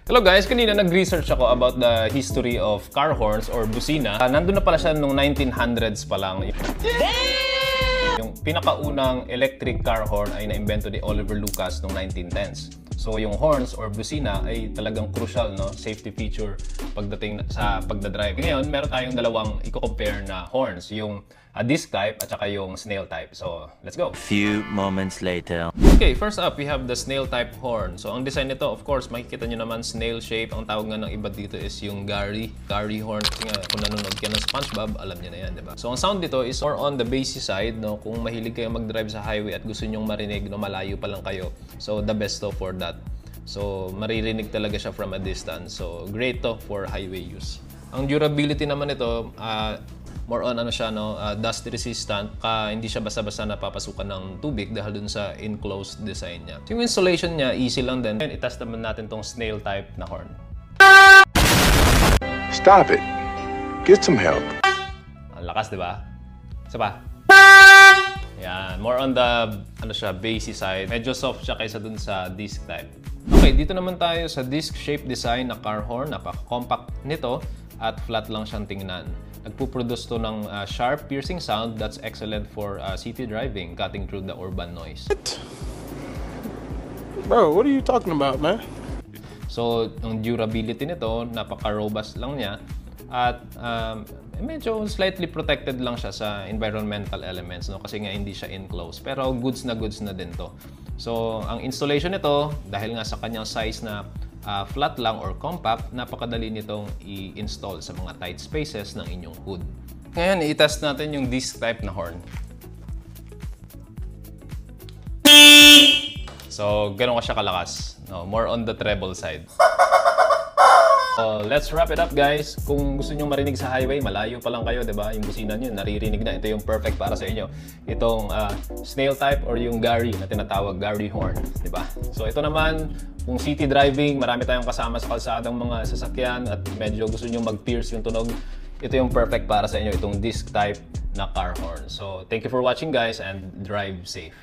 Hello guys, kanina nag-research ako about the history of car horns or busina. Nandun na pala siya nung 1900s pa lang. Yung pinakaunang electric car horn ay na-imbento ni Oliver Lucas noong 1910s. So yung horns or busina ay talagang crucial, no? Safety feature pagdating sa pagdadrive. Ngayon, meron tayong dalawang i-compare na horns. Yung disc type at saka yung snail type. So, let's go! Few moments later. Okay, first up, we have the snail type horn. So, ang design nito, of course, makikita nyo naman snail shape. Ang tawag nga ng iba dito is yung Gary horn. Kasi nga, kung nanonood ka ng SpongeBob, alam nyo na yan, di ba? So, ang sound dito is more on the bassy side, no? Kung mahilig kayo mag-drive sa highway at gusto nyong marinig, no, malayo pa lang kayo. So, the best to for that. So, maririnig talaga siya from a distance. So, great to for highway use. Ang durability naman nito, more on ano siya, no, dust resistant. Hindi siya basta-basta napapasukan ng tubig dahil dun sa enclosed design niya. Yung installation niya, easy lang din. And itest naman natin tong snail type na horn. Stop it. Get some help. Ang lakas, di ba? Isa pa. Yan. More on the, ano siya, bassy side. Medyo soft siya kaysa dun sa disc type. Okay, dito naman tayo sa disc shape design na car horn. Napaka-compact nito at flat lang siyang tingnan. Nagpuproduce to ng sharp, piercing sound that's excellent for city driving, cutting through the urban noise. Bro, what are you talking about, man? So, ang durability nito, napaka-robust lang niya. At medyo slightly protected lang siya sa environmental elements, no? Kasi nga hindi siya enclosed. Pero goods na din to. So, ang installation nito, dahil nga sa kanyang size na flat lang or compact, napakadali nitong i-install sa mga tight spaces ng inyong hood. Ngayon, i-test natin yung disc type na horn. So, ganun ka siya kalakas. No, more on the treble side. So, let's wrap it up, guys. Kung gusto nyo marinig sa highway, malayo pa lang kayo, di ba? Yung busina nyo, naririnig na. Ito yung perfect para sa inyo. Itong snail type or yung Gary na tinatawag, Gary horn, di ba? So, ito naman, kung city driving, marami tayong kasama sa kalsadang mga sasakyan at medyo gusto nyo mag-pierce yung tunog, ito yung perfect para sa inyo, itong disc type na car horn. So, thank you for watching, guys, and drive safe.